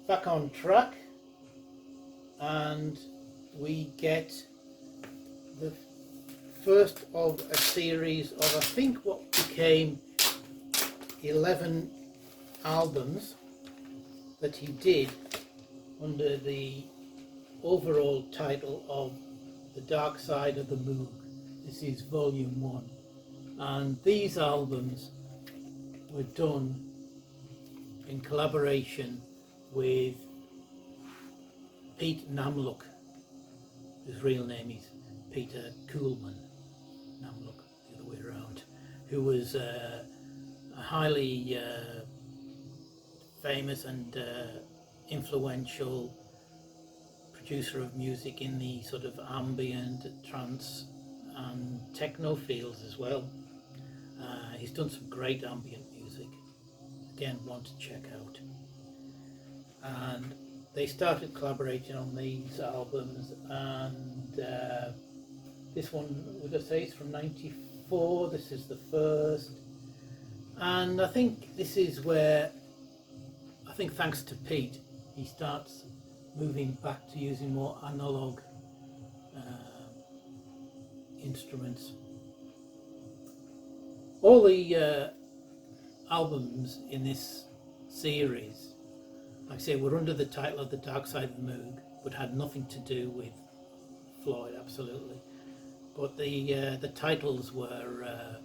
back on track, and we get the first of a series of, I think, what became 11 albums that he did under the overall title of The Dark Side of the Moog. This is volume 1, and these albums were done in collaboration with Pete Namlook, whose real name is Peter Kuhlmann Namlook, the other way around, who was a highly famous and influential producer of music in the sort of ambient, trance and techno fields as well. He's done some great ambient music, again one to check out. And they started collaborating on these albums, and this one, would I say, is from '94. This is the first, and I think this is where, I think thanks to Pete, he starts moving back to using more analog instruments. All the albums in this series, like I say, were under the title of The Dark Side of the Moog, but had nothing to do with Floyd, absolutely. But the titles were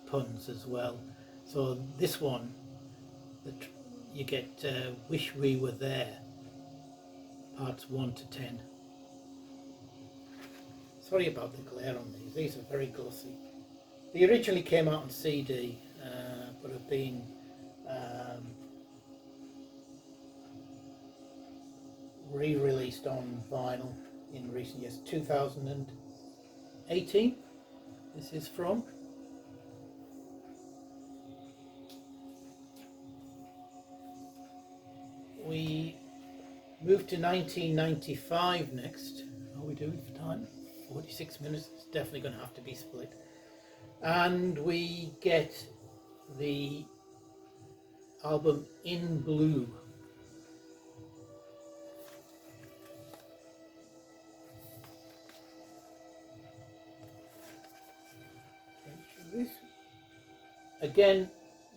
puns as well. So this one, you get Wish We Were There, parts 1 to 10. Sorry about the glare on these are very glossy. They originally came out on CD, but have been re-released on vinyl in recent years. 2018 this is from. We move to 1995 next. How are we doing for time? 46 minutes. It's definitely going to have to be split. And we get the album In Blue. Again,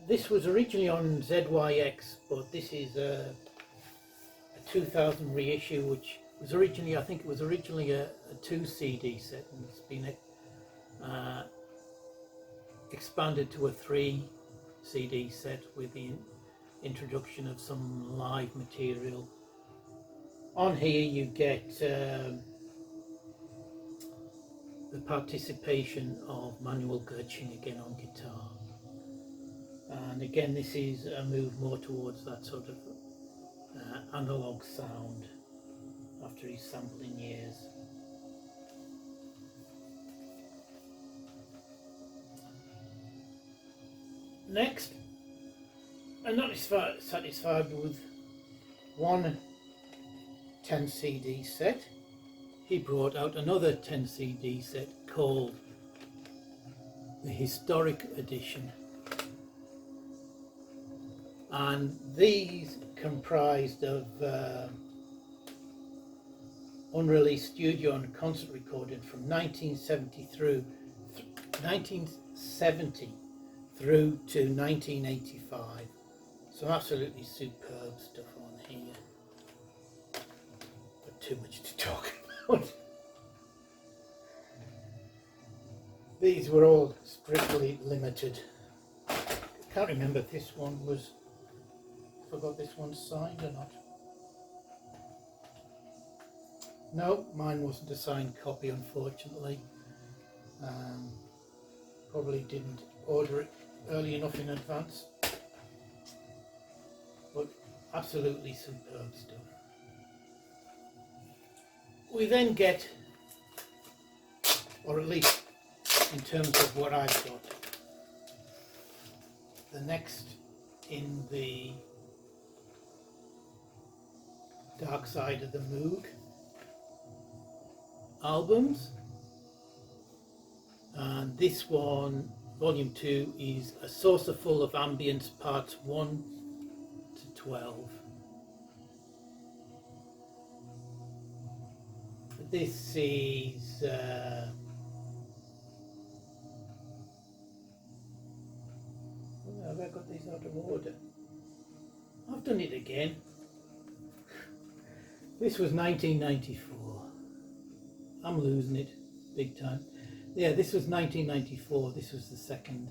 this was originally on ZYX, but this is a 2000 reissue, which was originally, I think it was originally a 2 CD set, and it's been expanded to a 3 CD set with the introduction of some live material. On here you get the participation of Manuel Gertsching again on guitar, and again this is a move more towards that sort of analog sound after his sampling years. Next, I'm not satisfied with one 10 CD set. He brought out another 10 CD set called the Historic Edition, and these comprised of unreleased studio and concert recording from 1970 through 1985. Some absolutely superb stuff on here, but too much to talk about. These were all strictly limited. I can't remember if this one was, forgot this one's signed or not. No, mine wasn't a signed copy, unfortunately. Probably didn't order it early enough in advance. But absolutely superb stuff. We then get, or at least in terms of what I've got, the next in the Dark Side of the Moog albums, and this one, volume 2, is A Saucerful of Ambience, parts 1 to 12. This is have I got these out of order? I've done it again. This was 1994. I'm losing it big time. Yeah, this was 1994. This was the second.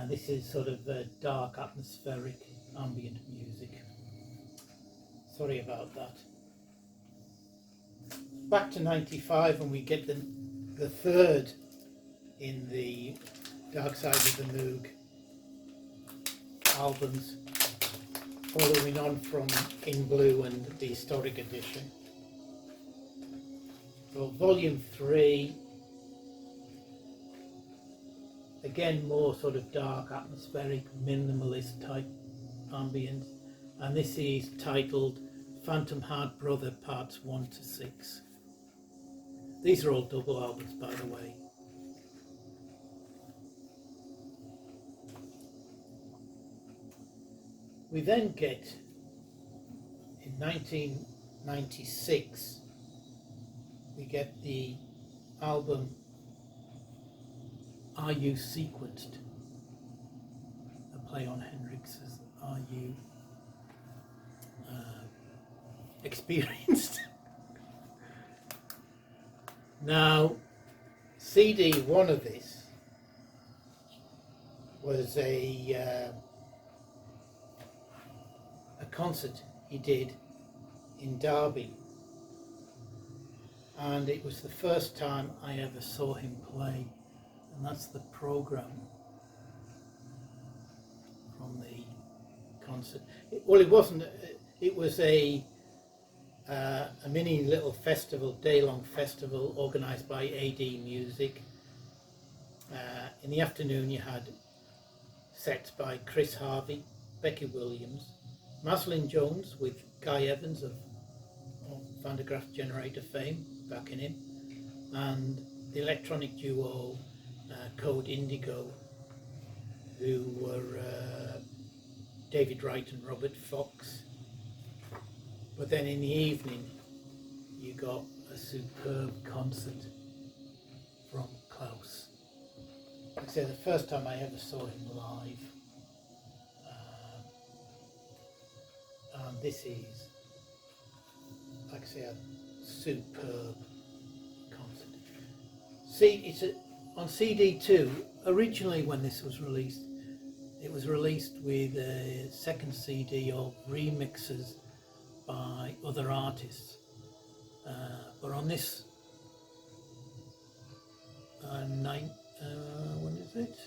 This is sort of dark, atmospheric, ambient music. Sorry about that. Back to 95 and we get the third in the Dark Side of the Moog albums, following on from In Blue and the Historic Edition. So volume 3, again more sort of dark, atmospheric, minimalist type ambience, and this is titled Phantom Heart Brother Parts 1 to 6. These are all double albums, by the way. We then get, in 1996, we get the album Are You Sequenced? A play on Hendrix's Are You Experienced? Now, CD one of this was a concert he did in Derby, and it was the first time I ever saw him play, and that's the program from the concert. It wasn't. It was a mini little festival, day-long festival organised by AD Music. In the afternoon you had sets by Chris Harvey, Becky Williams, Maslin Jones with Guy Evans of Van der Graaf Generator fame backing him, and the electronic duo Code Indigo, who were David Wright and Robert Fox. But then in the evening you got a superb concert from Klaus. Like I say, the first time I ever saw him live. And this is, like I say, a superb concert. See, it's on CD 2. Originally, when this was released, it was released with a second CD of remixes by other artists. But on this when is it?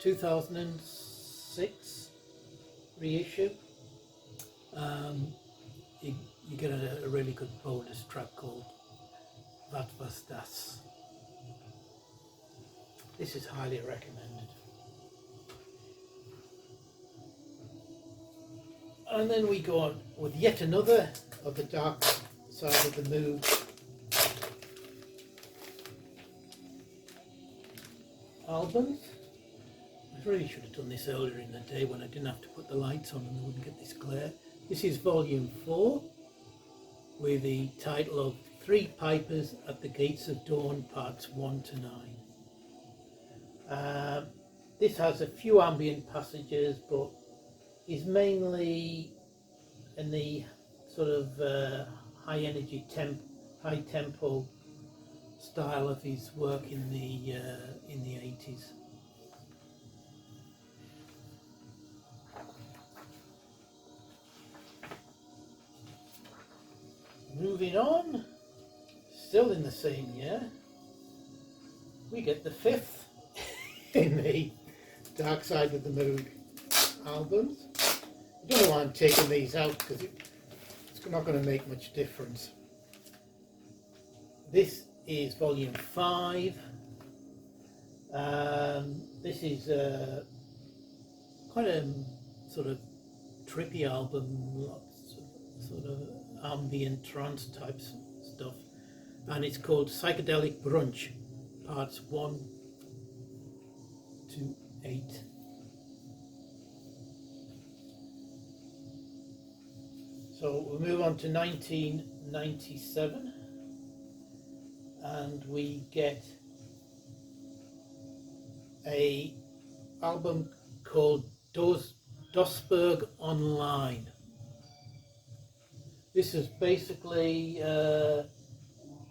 2006 reissue. You get a really good bonus track called Wat Was Das. This is highly recommended. And then we go on with yet another of the Dark Side of the Moog albums. I really should have done this earlier in the day when I didn't have to put the lights on and I wouldn't get this glare. This is volume 4 with the title of Three Pipers at the Gates of Dawn, parts 1 to 9. This has a few ambient passages, but is mainly in the sort of high energy, high tempo style of his work in the 80s. Moving on, still in the same year, we get the 5th in the Dark Side of the Moog albums. I don't know why I'm taking these out because it's not going to make much difference. This is volume 5. This is quite a sort of trippy album, lots of sort of ambient trance type stuff, and it's called Psychedelic Brunch, parts 1 to 8. So we'll move on to 19 97, and we get a album called Dosberg Online. This is basically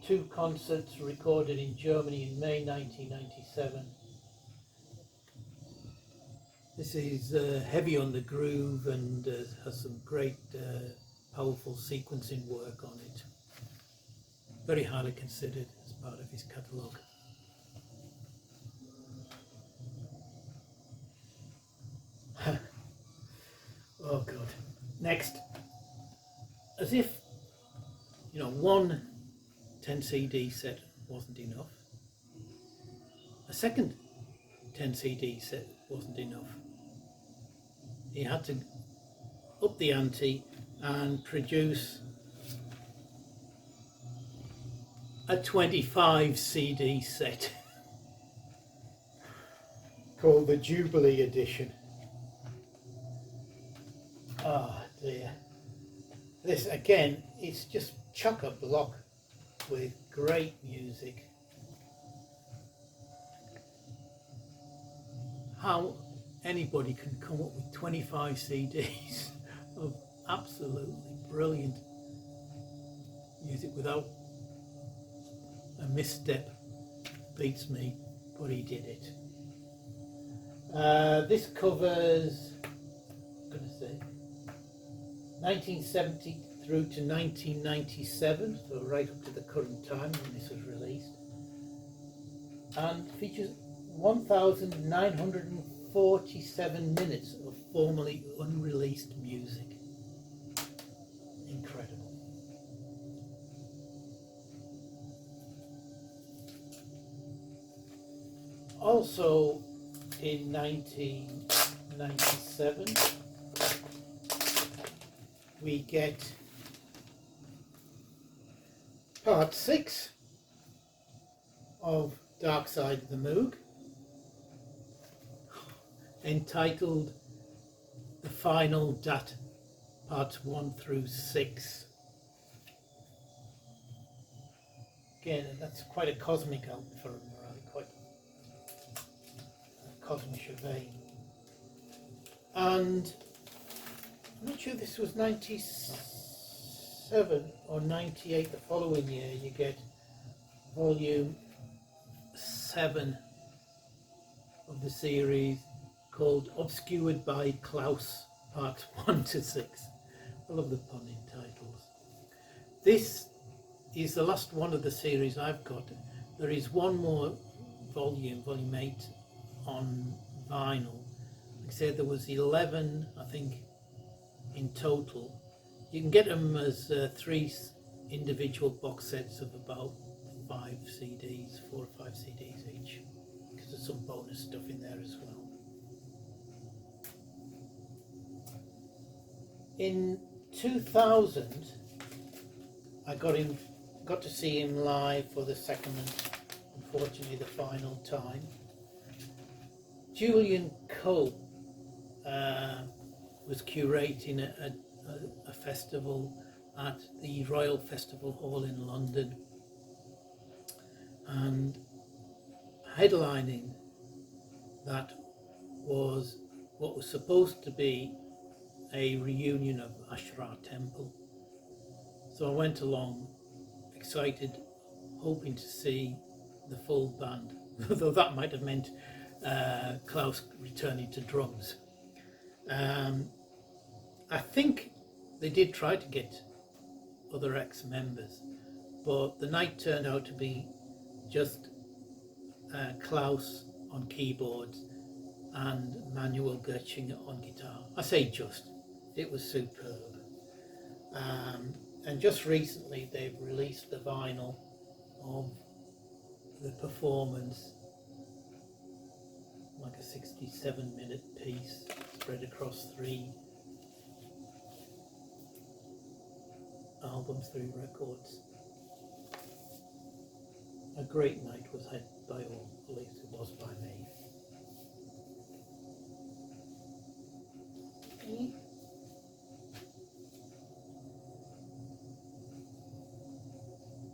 2 concerts recorded in Germany in May 1997. This is heavy on the groove and has some great powerful sequencing work on it. Very highly considered as part of his catalogue. Oh God. Next, as if, you know, one 10 CD set wasn't enough, a second 10 CD set wasn't enough. He had to up the ante and produce a 25 CD set called the Jubilee edition. Oh dear. This again, it's just chock-a-block with great music. How anybody can come up with 25 CDs of absolutely brilliant music without a misstep beats me, but he did it. This covers, I'm going to say, 1970 through to 1997, so right up to the current time when this was released, and features 1,947 minutes of formerly unreleased music. Incredible. Also in 1997 we get part 6 of Dark Side of the Moog, entitled The Final Dat, parts 1 through 6. Again, that's quite a cosmic album for him, quite a cosmic vein. And I'm not sure this was 97 or 98, the following year you get volume 7 of the series called Obscured by Klaus, parts 1 to 6. I love the pun in titles. This is the last one of the series I've got. There is one more volume, volume 8, on vinyl. Like I said, there was 11, I think, in total. You can get them as 3 individual box sets of about 5 CDs, 4 or 5 CDs each, because there's some bonus stuff in there as well. In 2000, I got to see him live for the second and unfortunately the final time. Julian Coe was curating a festival at the Royal Festival Hall in London, and headlining that was what was supposed to be a reunion of Ashra Temple. So I went along, excited, hoping to see the full band, though that might have meant Klaus returning to drums. I think they did try to get other ex-members, but the night turned out to be just Klaus on keyboards and Manuel Gertsching on guitar. I say just, it was superb. And just recently they've released the vinyl of the performance, like a 67-minute piece spread across 3 albums, 3 records. A great night was had by all, at least it was by me.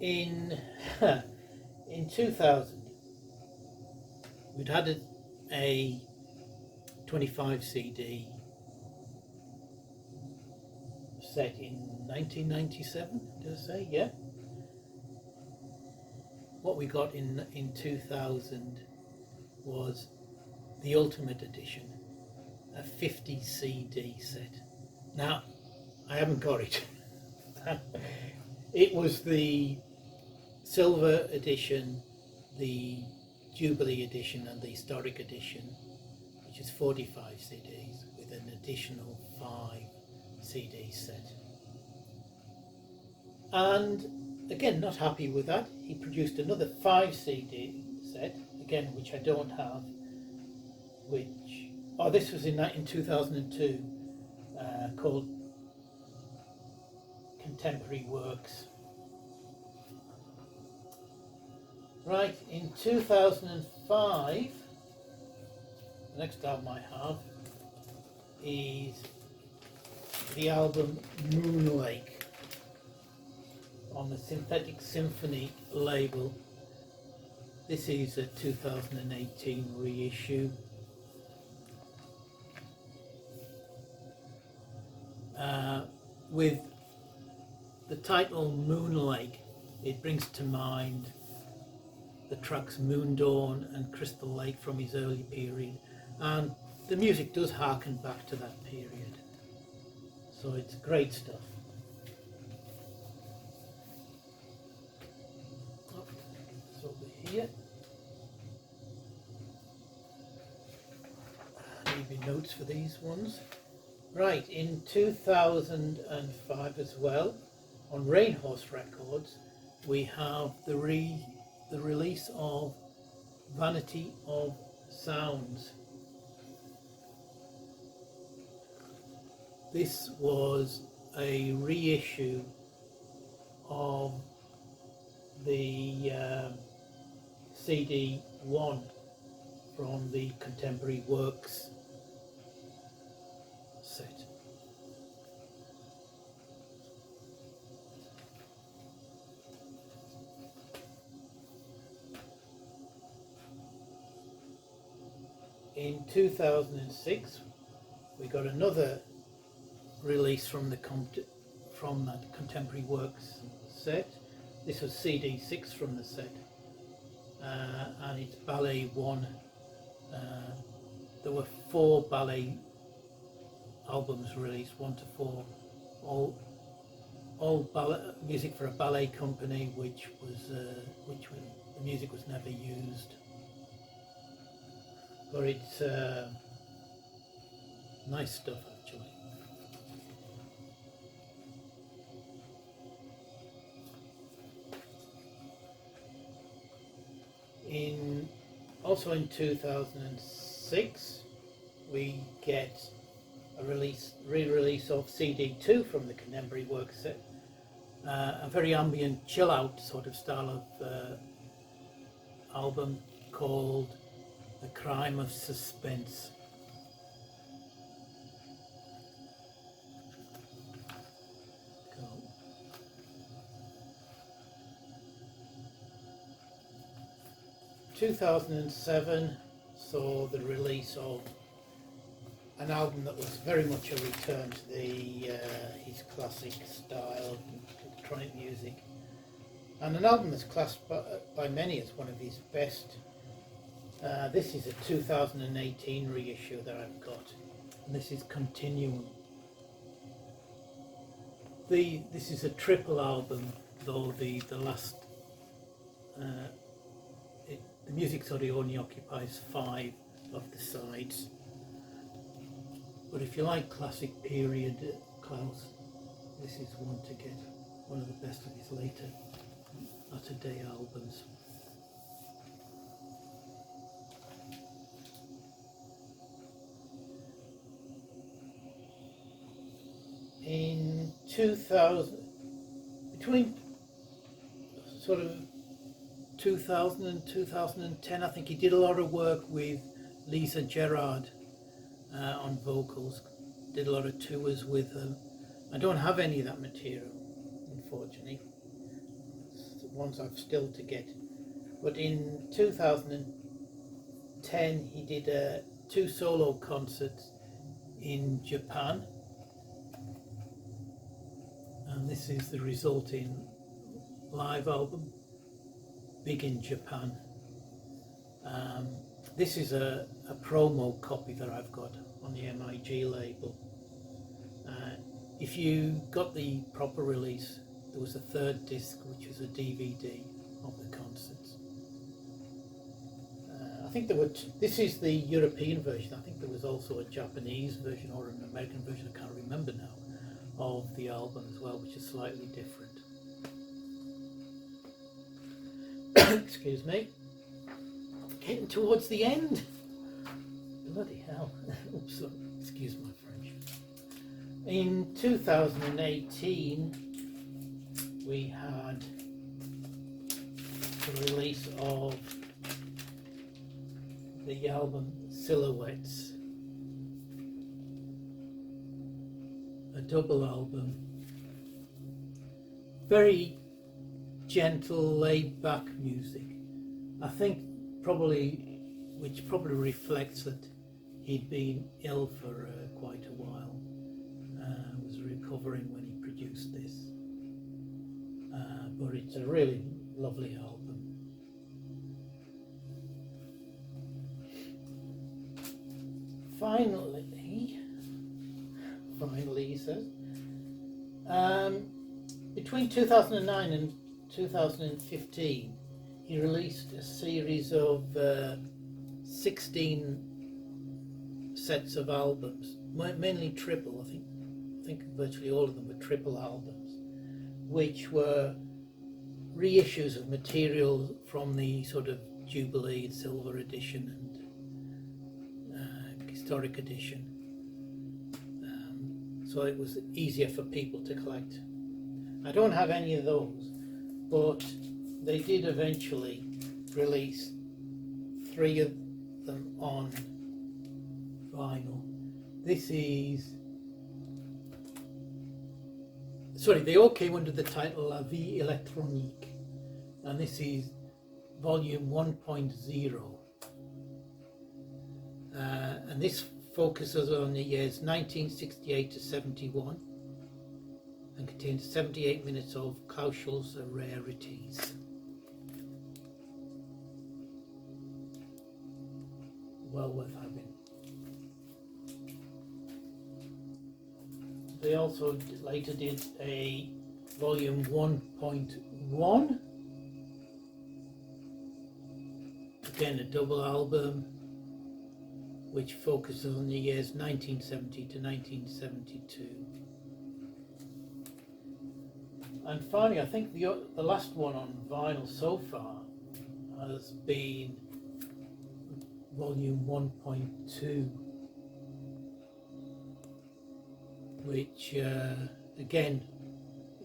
In in 2000, we'd had a 25 CD set in 1997, did I say? Yeah. What we got in 2000 was the Ultimate Edition, a 50 CD set. Now, I haven't got it. It was the Silver Edition, the Jubilee Edition, and the Historic Edition, which is 45 CDs with an additional 5 CD set. And again, not happy with that, he produced another 5 CD set, again, which I don't have, which, oh, this was in 2002, called Contemporary Works. Right, in 2005, the next album I have is the album Moonlake on the Synthetic Symphony label. This is a 2018 reissue. With the title Moonlake, it brings to mind the tracks Moondawn and Crystal Lake from his early period, and the music does harken back to that period, so it's great stuff. Oh, it's over here. Maybe notes for these ones. Right, in 2005 as well, on Rainhorse Records, we have the release of Vanity of Sounds. This was a reissue of the CD 1 from the Contemporary Works set. In 2006, we got another release from that Contemporary Works set. This was CD 6 from the set, and it's Ballet 1. There were 4 ballet albums released, 1 to 4, all ballet, music for a ballet company, which the music was never used. But it's nice stuff, actually. Also in 2006, we get a re-release of CD 2 from the Contemporary Works set, a very ambient, chill-out sort of style of album called The Crime of Suspense. Cool. 2007 saw the release of an album that was very much a return to his classic style, electronic music, and an album that's classed by many as one of his best. This is a 2018 reissue that I've got, and this is Continuum. This is a triple album, though the last the music sort of only occupies 5 of the sides. But if you like classic period Klaus, this is one to get, one of the best of his latter day albums. In 2000, between sort of 2000 and 2010, I think he did a lot of work with Lisa Gerrard on vocals, did a lot of tours with her. I don't have any of that material, unfortunately. ones I've still to get. But in 2010 he did 2 solo concerts in Japan, and this is the resulting live album, Big in Japan. This is a promo copy that I've got on the MIG label. If you got the proper release, there was a third disc which was a DVD of the concerts. I think there were this is the European version. I think there was also a Japanese version or an American version, I can't remember now, of the album as well, which is slightly different. Excuse me. Getting towards the end. Bloody hell. Oops, excuse my French. In 2018 we had the release of the album Silhouettes, a double album, very gentle, laid-back music. I think which probably reflects that he'd been ill for quite a while, was recovering when he produced this, but it's a really lovely album. Finally, he says, between 2009 and 2015, he released a series of 16 sets of albums, mainly triple. I think virtually all of them were triple albums, which were reissues of material from the sort of Jubilee and Silver edition and Historic edition. So it was easier for people to collect. I don't have any of those, but they did eventually release 3 of them on vinyl. This is, sorry, they all came under the title La Vie Électronique, and this is volume 1.0. And this focuses on the years 1968 to 71 and contains 78 minutes of Klaus Schulze rarities. Well worth having. They also later did a volume 1.1, again a double album, which focuses on the years 1970 to 1972. And finally, I think the last one on vinyl so far has been volume 1.2, which again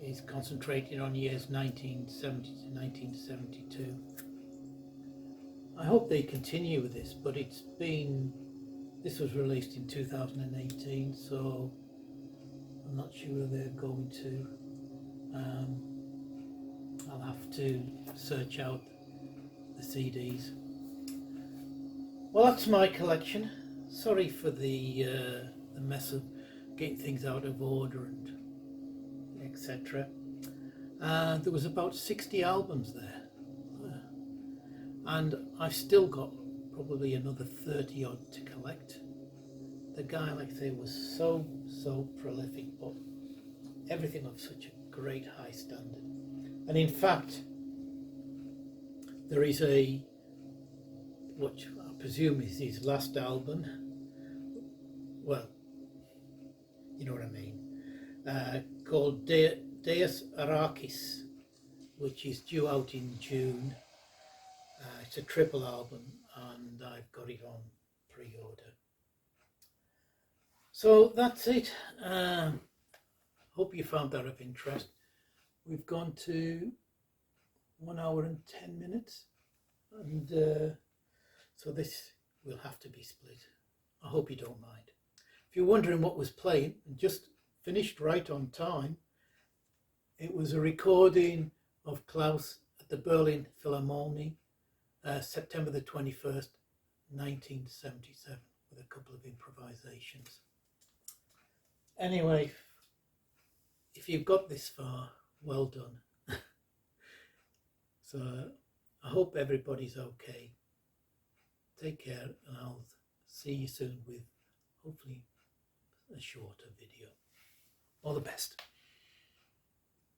is concentrated on years 1970 to 1972. I hope they continue with this, but this was released in 2018, so I'm not sure whether they're going to. I'll have to search out the CDs. Well, that's my collection. Sorry for the mess of getting things out of order and etc. There was about 60 albums there, and I've still got probably another 30 odd to collect. The guy, like I say, was so prolific, but everything of such a great high standard. And in fact, there is what I presume is his last album, well, you know what I mean, called Deus Arachis, which is due out in June. It's a triple album, and I've got it on pre-order. So that's it. Hope you found that of interest. We've gone to 1 hour and 10 minutes, and so this will have to be split. I hope you don't mind. If you're wondering what was playing, and just finished right on time, it was a recording of Klaus at at the Berlin Philharmonie, September the 21st, 1977, with a couple of improvisations. Anyway, if you've got this far, well done. So I hope everybody's okay. Take care, and I'll see you soon with hopefully a shorter video. All the best.